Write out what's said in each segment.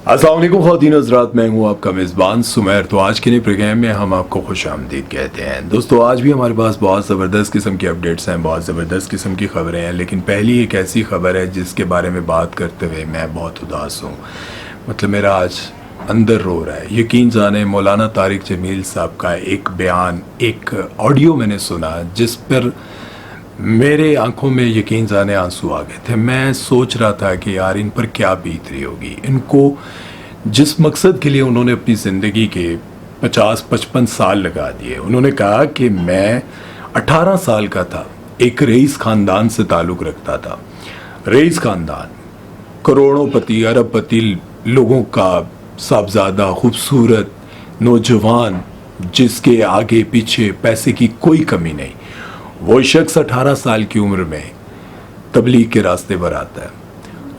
अस्सलाम वालेकुम ख़वातीन हज़रात, मैं हूं आपका मेज़बान सुमैर। तो आज के नए प्रोग्राम में हम आपको खुश आमदीद कहते हैं। दोस्तों, आज भी हमारे पास बहुत ज़बरदस्त किस्म की अपडेट्स हैं, बहुत ज़बरदस्त किस्म की ख़बरें हैं। लेकिन पहली एक ऐसी ख़बर है जिसके बारे में बात करते हुए मैं बहुत उदास हूँ। मतलब मेरा आज अंदर रो रहा है। यकीन जाने, मौलाना तारिक जमील साहब का एक बयान, एक ऑडियो मैंने सुना जिस पर मेरे आंखों में यकीन जाने आंसू आ गए थे। मैं सोच रहा था कि यार इन पर क्या बीत रही होगी। इनको जिस मकसद के लिए उन्होंने अपनी ज़िंदगी के 50-55 साल लगा दिए। उन्होंने कहा कि मैं 18 साल का था, एक रईस ख़ानदान से ताल्लुक़ रखता था। रईस ख़ानदान, करोड़ोंपति अरबपति लोगों का साहबजादा, खूबसूरत नौजवान, जिसके आगे पीछे पैसे की कोई कमी नहीं। वो शख्स 18 साल की उम्र में तबलीग के रास्ते पर आता है,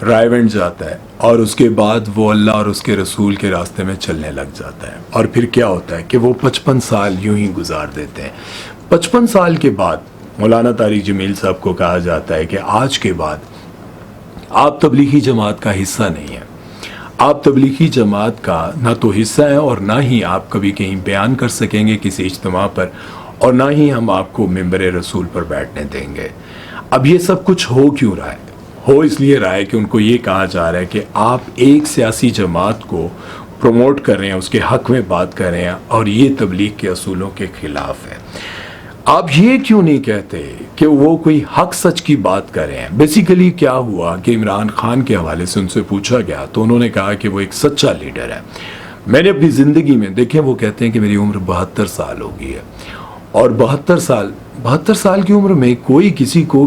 रायवेंड जाता है और उसके बाद वो अल्लाह और उसके रसूल के रास्ते में चलने लग जाता है। और फिर क्या होता है कि वो 55 साल यूं ही गुजार देते हैं। 55 साल के बाद मौलाना तारिक जमील साहब को कहा जाता है कि आज के बाद आप तबलीगी जमात का हिस्सा नहीं हैं। आप तबलीगी जमात का ना तो हिस्सा हैं और ना ही आप कभी कहीं बयान कर सकेंगे किसी इज्तिमा पर, और ना ही हम आपको मिंबर रसूल पर बैठने देंगे। अब ये सब कुछ हो क्यों रहा है? हो इसलिए रहा है कि उनको ये कहा जा रहा है कि आप एक सियासी जमात को प्रमोट कर रहे हैं, उसके हक में बात कर रहे हैं और ये तबलीग के असूलों के खिलाफ है। आप ये क्यों नहीं कहते कि वो कोई हक सच की बात कर रहे हैं? बेसिकली क्या हुआ कि इमरान खान के हवाले से उनसे पूछा गया तो उन्होंने कहा कि वो एक सच्चा लीडर है। मैंने अपनी ज़िंदगी में, देखें, वो कहते हैं कि मेरी उम्र 72 साल हो गई है और 72 साल की उम्र में कोई किसी को,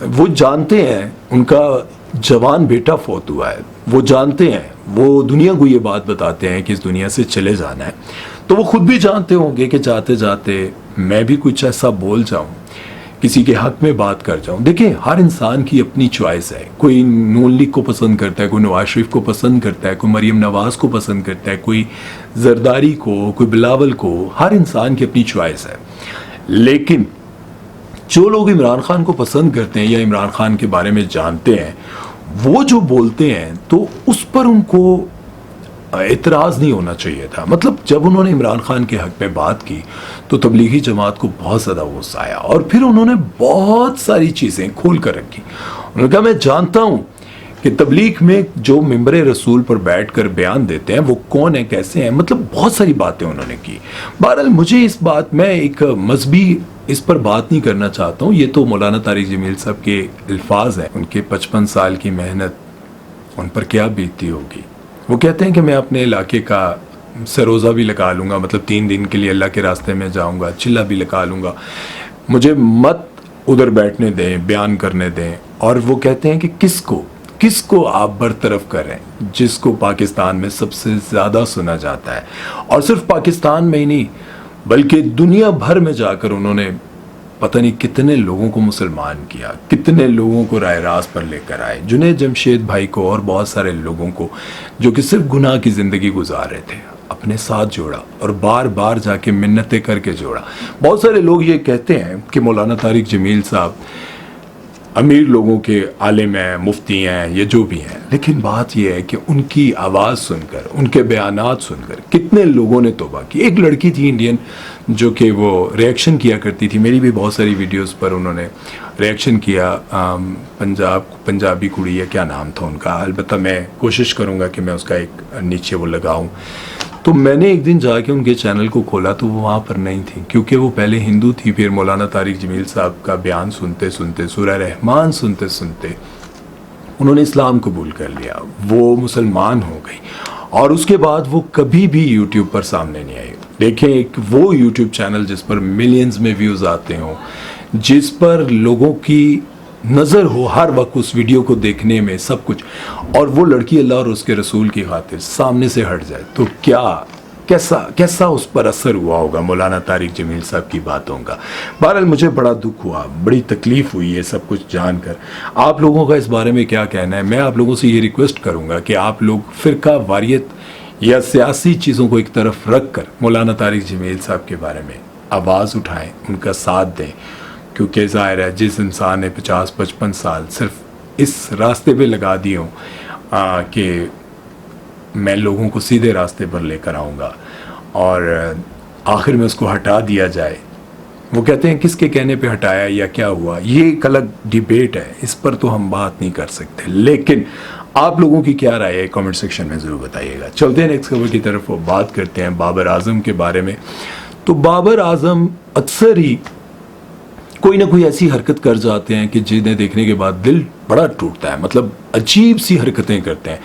वो जानते हैं उनका जवान बेटा फौत हुआ है, वो जानते हैं, वो दुनिया को ये बात बताते हैं कि इस दुनिया से चले जाना है, तो वो खुद भी जानते होंगे कि जाते जाते मैं भी कुछ ऐसा बोल जाऊं, किसी के हक में बात कर जाऊं। देखिए, हर इंसान की अपनी चॉइस है। कोई नून लीग को पसंद करता है, कोई नवाज शरीफ को पसंद करता है, कोई मरियम नवाज को पसंद करता है, कोई जरदारी को, कोई बिलावल को। हर इंसान की अपनी चॉइस है। लेकिन जो लोग इमरान खान को पसंद करते हैं या इमरान खान के बारे में जानते हैं, वो जो बोलते हैं तो उस पर उनको एतराज़ नहीं होना चाहिए था। मतलब जब उन्होंने इमरान खान के हक में बात की तो तबलीगी जमात को बहुत ज़्यादा गुस्सा आया और फिर उन्होंने बहुत सारी चीज़ें खोल कर रखी। उन्होंने कहा, मैं जानता हूँ कि तबलीग में जो मिंबर रसूल पर बैठकर बयान देते हैं वो कौन है, कैसे हैं, मतलब बहुत सारी बातें उन्होंने की। बहरहाल मुझे इस बात में एक मजहबी इस पर बात नहीं करना चाहता हूँ। ये तो मौलाना तारिक जमील साहब के अल्फाज हैं, उनके 55 साल की मेहनत, उन पर क्या बीतती होगी। वो कहते हैं कि मैं अपने इलाके का सरोज़ा भी लगा लूँगा, मतलब 3 दिन के लिए अल्लाह के रास्ते में जाऊँगा, चिल्ला भी लगा लूँगा, मुझे मत उधर बैठने दें, बयान करने दें। और वो कहते हैं कि किसको आप बरतरफ करें, जिसको पाकिस्तान में सबसे ज़्यादा सुना जाता है। और सिर्फ पाकिस्तान में ही नहीं बल्कि दुनिया भर में जाकर उन्होंने पता नहीं कितने लोगों को मुसलमान किया, कितने लोगों को राय रास्त पर लेकर आए, जुनैद जमशेद भाई को और बहुत सारे लोगों को जो कि सिर्फ गुनाह की ज़िंदगी गुजार रहे थे, अपने साथ जोड़ा और बार बार जाके मिन्नतें करके जोड़ा। बहुत सारे लोग ये कहते हैं कि मौलाना तारिक जमील साहब अमीर लोगों के आलिम हैं, मुफ्ती हैं, ये जो भी हैं, लेकिन बात यह है कि उनकी आवाज़ सुनकर, उनके बयानात सुनकर कितने लोगों ने तौबा की। एक लड़की थी इंडियन जो कि वो रिएक्शन किया करती थी, मेरी भी बहुत सारी वीडियोस पर उन्होंने रिएक्शन किया। पंजाबी कुड़ी है, क्या नाम था उनका, अलबत्ता मैं कोशिश करूँगा कि मैं उसका एक नीचे वो लगाऊँ। तो मैंने एक दिन जाके उनके चैनल को खोला तो वो वहाँ पर नहीं थी, क्योंकि वो पहले हिंदू थी। फिर मौलाना तारिक जमील साहब का बयान सुनते सुनते, सूरह रहमान सुनते सुनते उन्होंने इस्लाम कबूल कर लिया, वो मुसलमान हो गई और उसके बाद वो कभी भी यूट्यूब पर सामने नहीं आई। देखें, एक वो यूट्यूब चैनल जिस पर मिलियंस में व्यूज़ आते हों, जिस पर लोगों की नज़र हो हर वक्त उस वीडियो को देखने में सब कुछ, और वो लड़की अल्लाह और उसके रसूल की खातिर सामने से हट जाए, तो कैसा उस पर असर हुआ होगा मौलाना तारिक जमील साहब की बातों का। बहरहाल मुझे बड़ा दुख हुआ, बड़ी तकलीफ़ हुई ये सब कुछ जानकर। आप लोगों का इस बारे में क्या कहना है? मैं आप लोगों से ये रिक्वेस्ट करूँगा कि आप लोग फ़िरका वारियत या सियासी चीज़ों को एक तरफ रख कर मौलाना तारिक जमील साहब के बारे में आवाज़ उठाएँ, उनका साथ दें, क्योंकि ज़ाहिर है जिस इंसान ने 50-55 साल सिर्फ इस रास्ते पे लगा दिए हों कि मैं लोगों को सीधे रास्ते पर लेकर आऊँगा और आखिर में उसको हटा दिया जाए। वो कहते हैं किसके कहने पे हटाया या क्या हुआ, ये एक अलग डिबेट है, इस पर तो हम बात नहीं कर सकते। लेकिन आप लोगों की क्या राय है कमेंट सेक्शन में ज़रूर बताइएगा। चलते हैं नेक्स्ट खबर की तरफ, वो बात करते हैं बाबर आजम के बारे में। तो बाबर आजम अक्सर ही कोई ना कोई ऐसी हरकत कर जाते हैं कि जिन्हें देखने के बाद दिल बड़ा टूटता है, मतलब अजीब सी हरकतें करते हैं।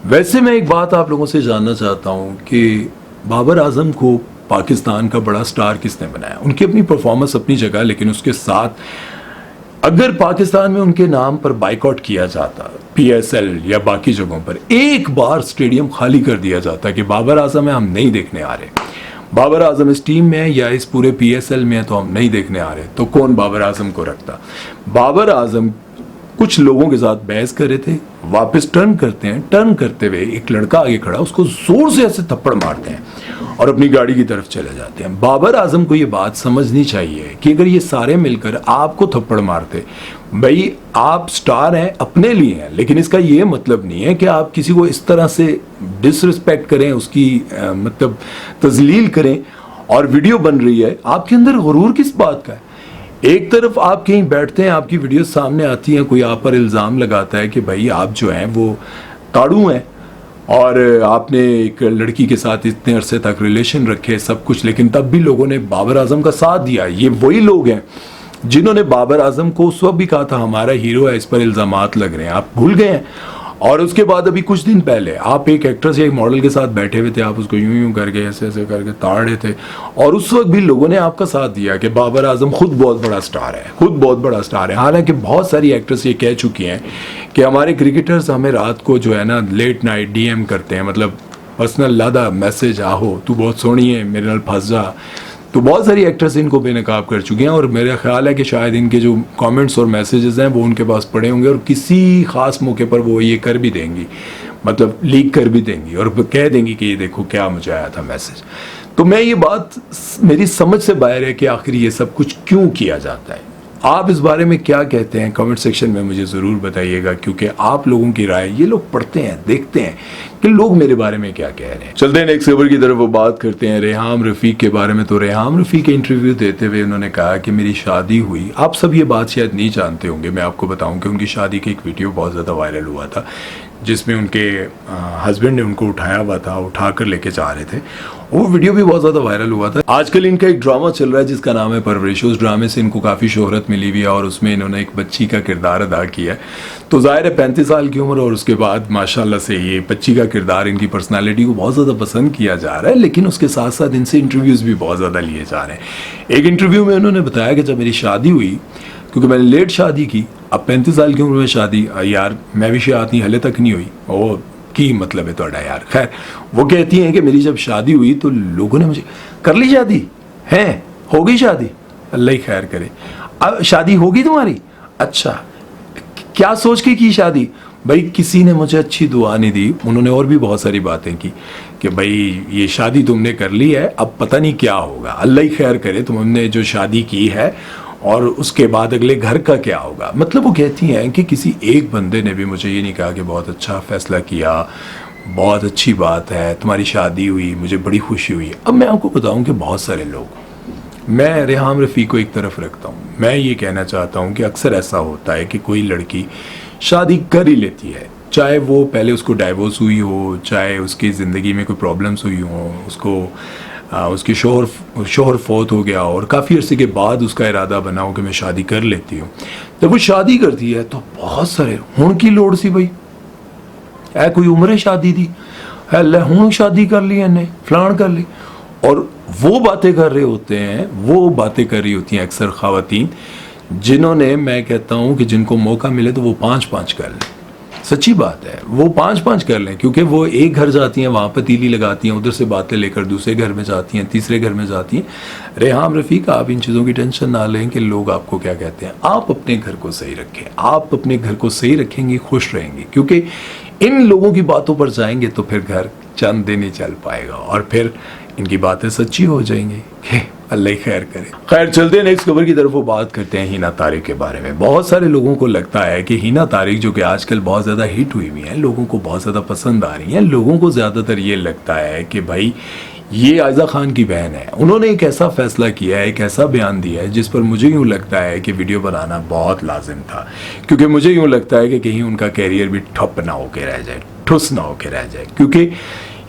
वैसे मैं एक बात आप लोगों से जानना चाहता हूँ कि बाबर आजम को पाकिस्तान का बड़ा स्टार किसने बनाया? उनकी अपनी परफॉर्मेंस अपनी जगह, लेकिन उसके साथ अगर पाकिस्तान में उनके नाम पर बाइकआउट किया जाता, PSL या बाकी जगहों पर एक बार स्टेडियम खाली कर दिया जाता कि बाबर आजम है, हम नहीं देखने आ रहे, बाबर आजम इस टीम में है या इस पूरे PSL में है तो हम नहीं देखने आ रहे, तो कौन बाबर आजम को रखता? बाबर आजम कुछ लोगों के साथ बहस कर रहे थे, वापस टर्न करते हैं, टर्न करते हुए एक लड़का आगे खड़ा, उसको जोर से ऐसे थप्पड़ मारते हैं और अपनी गाड़ी की तरफ चले जाते हैं। बाबर आजम को ये बात समझनी चाहिए कि अगर ये सारे मिलकर आपको थप्पड़ मारते, भाई आप स्टार हैं, अपने लिए हैं, लेकिन इसका ये मतलब नहीं है कि आप किसी को इस तरह से डिसरिस्पेक्ट करें, उसकी मतलब तजलील करें। और वीडियो बन रही है, आपके अंदर गुरूर किस बात का है? एक तरफ आप कहीं बैठते हैं, आपकी वीडियो सामने आती है, कोई आप पर इल्ज़ाम लगाता है कि भाई आप जो हैं वो ताड़ू हैं और आपने एक लड़की के साथ इतने अरसे तक रिलेशन रखे, सब कुछ, लेकिन तब भी लोगों ने बाबर आजम का साथ दिया। ये वही लोग हैं जिन्होंने बाबर आजम को उस वक्त भी कहा था हमारा हीरो है, इस पर इल्ज़ामात लग रहे हैं, आप भूल गए हैं। और उसके बाद अभी कुछ दिन पहले आप एक एक्ट्रेस या एक मॉडल के साथ बैठे हुए थे, आप उसको यूं यूं करके ऐसे ऐसे करके ताड़ रहे थे, और उस वक्त भी लोगों ने आपका साथ दिया कि बाबर आजम खुद बहुत बड़ा स्टार है, खुद बहुत बड़ा स्टार है। हालांकि बहुत सारी एक्ट्रेस ये कह चुकी हैं कि हमारे क्रिकेटर्स हमें रात को जो है ना लेट नाइट DM करते हैं, मतलब पर्सनल लादा मैसेज, आहो तू बहुत सोहनी है, मेरे नाल फंस जा। तो बहुत सारी एक्ट्रेस इनको बेनकाब कर चुकी हैं और मेरा ख्याल है कि शायद इनके जो कमेंट्स और मैसेजेस हैं वो उनके पास पड़े होंगे और किसी ख़ास मौके पर वो ये कर भी देंगी, मतलब लीक कर भी देंगी और कह देंगी कि ये देखो क्या मुझे आया था मैसेज। तो मैं ये बात मेरी समझ से बाहर है कि आखिर ये सब कुछ क्यों किया जाता है। आप इस बारे में क्या कहते हैं कमेंट सेक्शन में मुझे ज़रूर बताइएगा, क्योंकि आप लोगों की राय ये लोग पढ़ते हैं, देखते हैं कि लोग मेरे बारे में क्या कह रहे हैं। चलते हैं नेक्स्ट खबर की तरफ, वो बात करते हैं रेहाम रफ़ीक के बारे में। तो रेहाम रफ़ीक के इंटरव्यू देते हुए उन्होंने कहा कि मेरी शादी हुई। आप सब ये बात शायद नहीं जानते होंगे, मैं आपको बताऊं कि उनकी शादी की एक वीडियो बहुत ज़्यादा वायरल हुआ था जिसमें उनके हस्बैंड ने उनको उठाया हुआ था, उठा कर लेके जा रहे थे। वो वीडियो भी बहुत ज़्यादा वायरल हुआ था। आजकल इनका एक ड्रामा चल रहा है जिसका नाम है परवरिश। उस ड्रामे से इनको काफ़ी शोहरत मिली हुई है और उसमें इन्होंने एक बच्ची का किरदार अदा किया है। तो ज़ाहिर है 35 साल की उम्र और उसके बाद माशाल्लाह से ये बच्ची का किरदार, इनकी पर्सनालिटी को बहुत ज़्यादा पसंद किया जा रहा है। लेकिन उसके साथ साथ इनसे इंटरव्यूज़ भी बहुत ज़्यादा लिए जा रहे हैं। एक इंटरव्यू में उन्होंने बताया कि जब मेरी शादी हुई, क्योंकि मैंने लेट शादी की, अब 35 साल की उम्र में शादी, यार मैं भी शादी हले तक नहीं हुई, ओ की मतलब है थोड़ा यार। खैर, वो कहती हैं कि मेरी जब शादी हुई तो लोगों ने मुझे, कर ली शादी है, हो गई शादी, अल्लाह ही खैर करे, अब शादी होगी तुम्हारी, अच्छा क्या सोच के की शादी? भाई किसी ने मुझे अच्छी दुआ नहीं दी। उन्होंने और भी बहुत सारी बातें की कि भाई ये शादी तुमने कर ली है, अब पता नहीं क्या होगा, अल्लाह ही खैर करे, तुमने जो शादी की है और उसके बाद अगले घर का क्या होगा। मतलब वो कहती हैं कि किसी एक बंदे ने भी मुझे ये नहीं कहा कि बहुत अच्छा फैसला किया, बहुत अच्छी बात है, तुम्हारी शादी हुई, मुझे बड़ी खुशी हुई। अब मैं आपको बताऊं कि बहुत सारे लोग, मैं रेहाम रफ़ीक को एक तरफ रखता हूं, मैं ये कहना चाहता हूं कि अक्सर ऐसा होता है कि कोई लड़की शादी कर ही लेती है, चाहे वो पहले उसको डाइवोर्स हुई हो, चाहे उसकी ज़िंदगी में कोई प्रॉब्लम्स हुई हो, उसकी शोहर फौत हो गया और काफ़ी अरसे के बाद उसका इरादा बना हो कि मैं शादी कर लेती हूँ। जब वो शादी करती है तो बहुत सारे हुण की लोड़ सी, भाई है कोई उम्र शादी दी है, ले हुण शादी कर ली इन्हें, फलान कर ली, और वो बातें कर रहे होते हैं, वो बातें कर रही होती हैं अक्सर ख़वातीन जिन्होंने, मैं कहता हूँ कि जिनको मौका मिले तो वो 5-5 कर लें। सच्ची बात है, वो 5-5 कर लें, क्योंकि वो एक घर जाती हैं, वहाँ पर तीली लगाती हैं, उधर से बातें लेकर दूसरे घर में जाती हैं, तीसरे घर में जाती हैं। रेहाम रफ़ीक, आप इन चीज़ों की टेंशन ना लें कि लोग आपको क्या कहते हैं। आप अपने घर को सही रखें, आप अपने घर को सही रखेंगे, खुश रहेंगे, क्योंकि इन लोगों की बातों पर जाएंगे तो फिर घर चंद दिन ही चल पाएगा और फिर इनकी बातें सच्ची हो जाएंगी। अल्लाह ही खैर करे। खैर चलते हैं नेक्स्ट खबर की तरफ, वो बात करते हैं हिना तारिक के बारे में। बहुत सारे लोगों को लगता है कि हिना तारिक जो कि आजकल बहुत ज़्यादा हिट हुई हुई है, लोगों को बहुत ज़्यादा पसंद आ रही हैं, लोगों को ज़्यादातर ये लगता है कि भाई ये आयज़ा खान की बहन है। उन्होंने एक ऐसा फैसला किया है, एक ऐसा बयान दिया है जिस पर मुझे यूँ लगता है कि वीडियो बनाना बहुत लाजिम था, क्योंकि मुझे यूँ लगता है कि कहीं उनका कैरियर भी ठप ना होके रह जाए, ठुस ना होके रह जाए। क्योंकि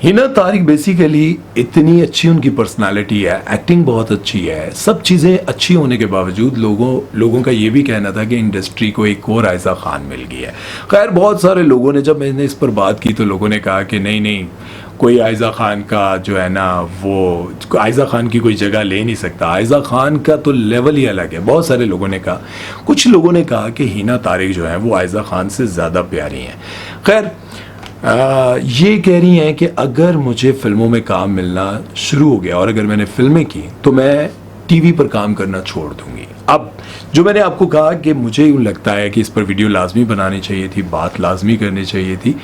हिना तारिक बेसिकली इतनी अच्छी उनकी पर्सनालिटी है, एक्टिंग बहुत अच्छी है, सब चीज़ें अच्छी होने के बावजूद लोगों का ये भी कहना था कि इंडस्ट्री को एक और आयज़ा खान मिल गई है। खैर बहुत सारे लोगों ने, जब मैंने इस पर बात की तो लोगों ने कहा कि नहीं, कोई आयज़ा खान का जो है ना, वो आयज़ा खान की कोई जगह ले नहीं सकता, आयज़ा खान का तो लेवल ही अलग है। बहुत सारे लोगों ने कहा, कुछ लोगों ने कहा कि हिना तारिक जो है वो आयज़ा खान से ज़्यादा प्यारी हैं। खैर ये कह रही हैं कि अगर मुझे फिल्मों में काम मिलना शुरू हो गया और अगर मैंने फिल्में की तो मैं टीवी पर काम करना छोड़ दूंगी। अब जो मैंने आपको कहा कि मुझे यूँ लगता है कि इस पर वीडियो लाजमी बनानी चाहिए थी, बात लाजमी करनी चाहिए थी,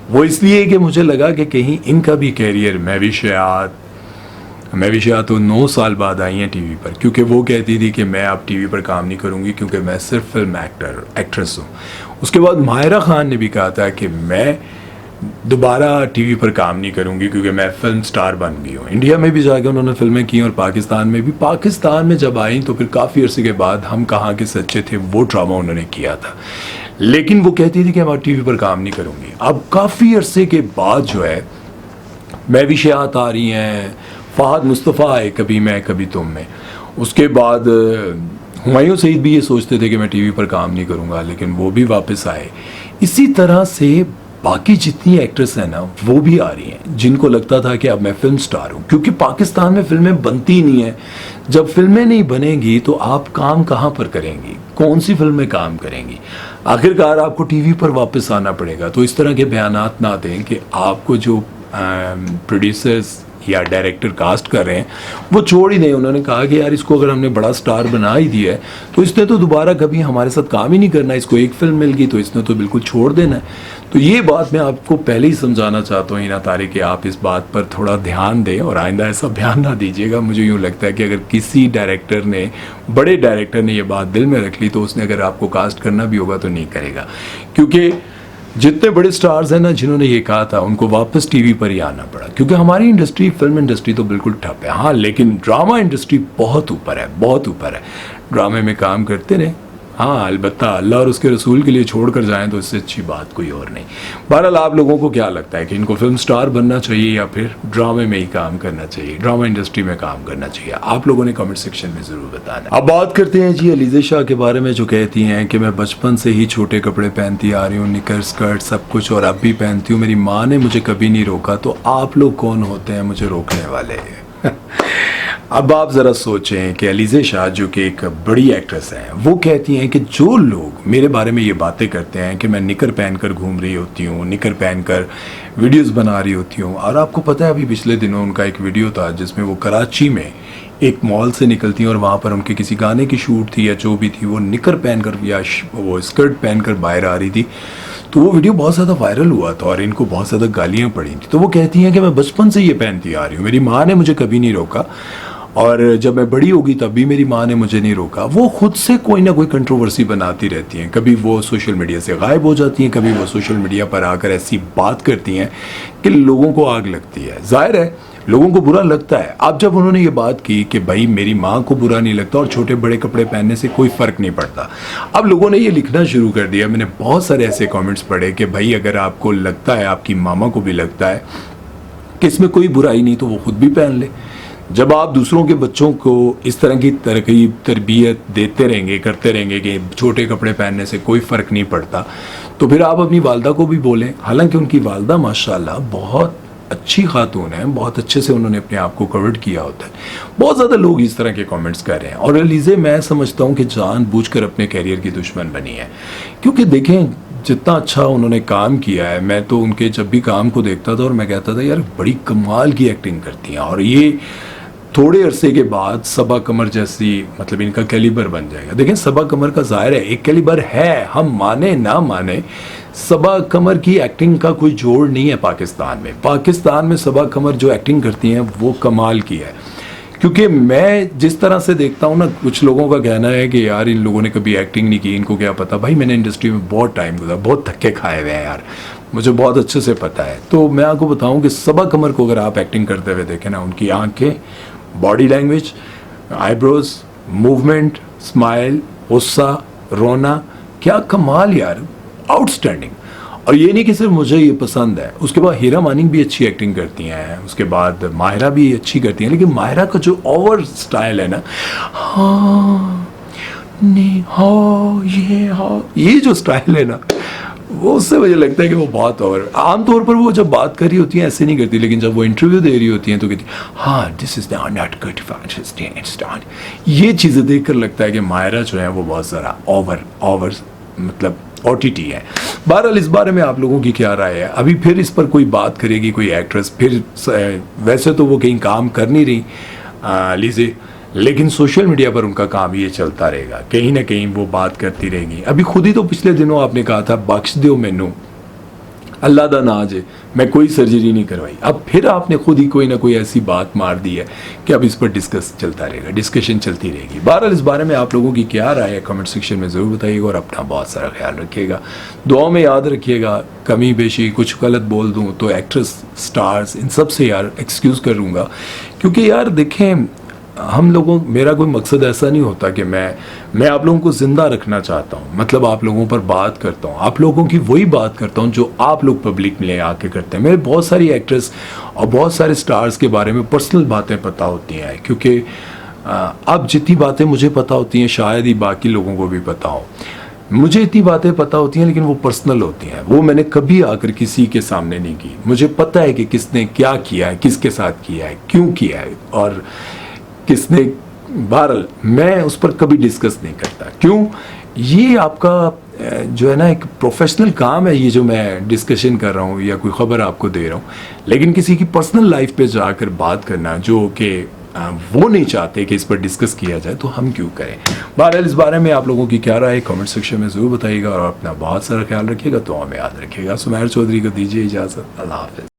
वो इसलिए कि मुझे लगा कि कहीं इनका भी कैरियर, मैं भी शायद तो 9 साल बाद आई हैं टीवी पर, क्योंकि वो कहती थी कि मैं अब टीवी पर काम नहीं करूँगी क्योंकि मैं सिर्फ फिल्म एक्ट्रेस हूँ। उसके बाद माहिरा खान ने भी कहा था कि मैं दोबारा टीवी पर काम नहीं करूंगी क्योंकि मैं फिल्म स्टार बन गई हूँ। इंडिया में भी जाकर उन्होंने फिल्में की और पाकिस्तान में भी। पाकिस्तान में जब आई तो फिर काफ़ी अरसे के बाद हम कहाँ के सच्चे थे वो ड्रामा उन्होंने किया था, लेकिन वो कहती थी कि मैं टीवी पर काम नहीं करूँगी। अब काफ़ी अरसे के बाद जो है महविशात आ रही हैं, फ़हद मुस्तफ़ा आए कभी मैं कभी तुम में, उसके बाद हुमायूं सईद भी ये सोचते थे कि मैं टीवी पर काम नहीं करूँगा, लेकिन वो भी वापस आए। इसी तरह से बाकी जितनी एक्ट्रेस हैं ना वो भी आ रही हैं जिनको लगता था कि अब मैं फिल्म स्टार हूँ, क्योंकि पाकिस्तान में फिल्में बनती नहीं हैं। जब फिल्में नहीं बनेंगी तो आप काम कहाँ पर करेंगी, कौन सी फिल्म में काम करेंगी? आखिरकार आपको टीवी पर वापस आना पड़ेगा। तो इस तरह के बयानात ना दें कि आपको जो प्रोड्यूसर्स या डायरेक्टर कास्ट कर रहे हैं वो छोड़ ही दें। उन्होंने कहा कि यार इसको अगर हमने बड़ा स्टार बना ही दिया है तो इसने तो दोबारा कभी हमारे साथ काम ही नहीं करना, इसको एक फिल्म मिल गई तो इसने तो बिल्कुल छोड़ देना है। तो ये बात मैं आपको पहले ही समझाना चाहता हूँ हिना तारिक कि आप इस बात पर थोड़ा ध्यान दें और आइंदा ऐसा बयान ना दीजिएगा। मुझे यूँ लगता है कि अगर किसी डायरेक्टर ने, बड़े डायरेक्टर ने ये बात दिल में रख ली तो उसने अगर आपको कास्ट करना भी होगा तो नहीं करेगा, क्योंकि जितने बड़े स्टार्स हैं ना जिन्होंने ये कहा था उनको वापस टीवी पर ही आना पड़ा, क्योंकि हमारी इंडस्ट्री, फिल्म इंडस्ट्री तो बिल्कुल ठप है। हाँ, लेकिन ड्रामा इंडस्ट्री बहुत ऊपर है, बहुत ऊपर है। ड्रामे में काम करते रहे, हाँ अलबत्ता अल्लाह और उसके रसूल के लिए छोड़ कर जाएँ तो इससे अच्छी बात कोई और नहीं। बहरहाल आप लोगों को क्या लगता है कि इनको फिल्म स्टार बनना चाहिए या फिर ड्रामे में ही काम करना चाहिए, ड्रामा इंडस्ट्री में काम करना चाहिए? आप लोगों ने कमेंट सेक्शन में ज़रूर बताना। अब बात करते हैं जी अलीज़ा शाह के बारे में, जो कहती हैं कि मैं बचपन से ही छोटे कपड़े पहनती आ रही हूँ, निकर स्कर्ट सब कुछ, और अब भी पहनती हूँ। मेरी माँ ने मुझे कभी नहीं रोका, तो आप लोग कौन होते हैं मुझे रोकने वाले? अब आप ज़रा सोचें कि अलीज़ा शाह जो कि एक बड़ी एक्ट्रेस हैं, वो कहती हैं कि जो लोग मेरे बारे में ये बातें करते हैं कि मैं निकर पहनकर घूम रही होती हूँ, निकर पहनकर वीडियोस बना रही होती हूँ। और आपको पता है अभी पिछले दिनों उनका एक वीडियो था जिसमें वो कराची में एक मॉल से निकलती हैं और वहाँ पर उनके किसी गाने की शूट थी या जो भी थी, वो निकर पहनकर या वो स्कर्ट पहनकर बाहर आ रही थी। तो वो वीडियो बहुत ज़्यादा वायरल हुआ था और इनको बहुत ज़्यादा गालियाँ पड़ी थी। तो वो कहती हैं कि मैं बचपन से ये पहनती आ रही हूँ, मेरी माँ ने मुझे कभी नहीं रोका, और जब मैं बड़ी होगी तब भी मेरी माँ ने मुझे नहीं रोका। वो खुद से कोई ना कोई कंट्रोवर्सी बनाती रहती हैं, कभी वो सोशल मीडिया से गायब हो जाती हैं, कभी वो सोशल मीडिया पर आकर ऐसी बात करती हैं कि लोगों को आग लगती है। जाहिर है लोगों को बुरा लगता है। अब जब उन्होंने ये बात की कि भाई मेरी माँ को बुरा नहीं लगता और छोटे बड़े कपड़े पहनने से कोई फ़र्क नहीं पड़ता, अब लोगों ने ये लिखना शुरू कर दिया। मैंने बहुत सारे ऐसे कमेंट्स पढ़े कि भाई अगर आपको लगता है, आपकी मामा को भी लगता है कि इसमें कोई बुराई नहीं, तो वो खुद भी पहन ले। जब आप दूसरों के बच्चों को इस तरह की तरबियत देते रहेंगे, करते रहेंगे कि छोटे कपड़े पहनने से कोई फ़र्क नहीं पड़ता, तो फिर आप अपनी वालदा को भी बोलें। हालांकि उनकी वालदा माशाल्लाह बहुत अच्छी खातून है, बहुत अच्छे से उन्होंने अपने आप को कवर्ड किया होता है। बहुत ज़्यादा लोग इस तरह के कमेंट्स कर रहे हैं और अलीज़ा मैं समझता हूँ कि जानबूझकर अपने कैरियर की दुश्मन बनी है, क्योंकि देखें जितना अच्छा उन्होंने काम किया है, मैं तो उनके जब भी काम को देखता था और मैं कहता था यार बड़ी कमाल की एक्टिंग करती हैं, और ये थोड़े अरसे के बाद सबा कमर जैसी, मतलब इनका कैलिबर बन जाएगा। देखें सबा कमर का ज़ाहिर है एक कैलिबर है, हम माने ना माने, सबा कमर की एक्टिंग का कोई जोड़ नहीं है पाकिस्तान में। पाकिस्तान में सबा कमर जो एक्टिंग करती हैं वो कमाल की है। क्योंकि मैं जिस तरह से देखता हूँ ना, कुछ लोगों का कहना है कि यार इन लोगों ने कभी एक्टिंग नहीं की, इनको क्या पता। भाई मैंने इंडस्ट्री में बहुत टाइम गुजारा, बहुत धक्के खाए हुए हैं यार, मुझे बहुत अच्छे से पता है। तो मैं आपको बताऊं कि सबा कमर को अगर आप एक्टिंग करते हुए देखें ना, उनकी आंखें, body language, eyebrows, movement, smile, गुस्सा, रोना, क्या कमाल यार, आउटस्टैंडिंग। और ये नहीं कि सिर्फ मुझे ये पसंद है, उसके बाद हीरा मानिक भी अच्छी एक्टिंग करती हैं, उसके बाद माहिरा भी अच्छी करती हैं। लेकिन माहिरा का जो ओवर स्टाइल है ना, हाँ नहीं हाँ ये जो स्टाइल है ना, वो उससे मुझे लगता है कि वो बहुत ओवर। आमतौर पर वो जब बात कर रही होती है ऐसे नहीं करती, लेकिन जब वो इंटरव्यू दे रही होती हैं तो कहती हाँ दिस इज नॉट गुड। ये चीज़ें देख कर लगता है कि माहिरा जो है वो बहुत ज़रा ओवर मतलब OTT है। बहरहाल इस बारे में आप लोगों की क्या राय है? अभी फिर इस पर कोई बात करेगी कोई एक्ट्रेस फिर? वैसे तो वो कहीं काम कर नहीं रही लीजिए, लेकिन सोशल मीडिया पर उनका काम ये चलता रहेगा, कहीं ना कहीं वो बात करती रहेंगी। अभी खुद ही तो पिछले दिनों आपने कहा था बख्श दो मैनू, अल्लाह दा नाज है, मैं कोई सर्जरी नहीं करवाई। अब फिर आपने खुद ही कोई ना कोई ऐसी बात मार दी है कि अब इस पर डिस्कशन चलती रहेगी। बहरहाल इस बारे में आप लोगों की क्या राय है कमेंट सेक्शन में ज़रूर बताइएगा, और अपना बहुत सारा ख्याल रखिएगा, दुआओं में याद रखिएगा। कमी बेशी कुछ गलत बोल दूँ तो एक्ट्रेस, स्टार्स, इन सब से यार एक्सक्यूज़ करूँगा, क्योंकि यार देखें हम लोगों, मेरा कोई मकसद ऐसा नहीं होता कि मैं आप लोगों को ज़िंदा रखना चाहता हूँ, मतलब आप लोगों पर बात करता हूँ, आप लोगों की वही बात करता हूँ जो आप लोग पब्लिक में आके करते हैं। मेरे बहुत सारी एक्ट्रेस और बहुत सारे स्टार्स के बारे में पर्सनल बातें पता होती हैं, क्योंकि अब जितनी बातें मुझे पता होती हैं शायद ही बाकी लोगों को भी पता हो। मुझे इतनी बातें पता होती हैं लेकिन वो पर्सनल होती हैं, वो मैंने कभी आकर किसी के सामने नहीं की। मुझे पता है कि किसने क्या किया है, किसके साथ किया है, क्यों किया है और किसने। बहरहाल मैं उस पर कभी डिस्कस नहीं करता। क्यों? ये आपका जो है ना एक प्रोफेशनल काम है, ये जो मैं डिस्कशन कर रहा हूँ या कोई ख़बर आपको दे रहा हूँ, लेकिन किसी की पर्सनल लाइफ पे जाकर बात करना जो कि वो नहीं चाहते कि इस पर डिस्कस किया जाए, तो हम क्यों करें। बहरहाल इस बारे में आप लोगों की क्या राय है कमेंट सेक्शन में ज़रूर बताइएगा, और अपना बहुत सारा ख्याल रखिएगा, तो हमें याद रखिएगा। सुमैर चौधरी को दीजिए इजाज़त, अल्लाह हाफ़िज़।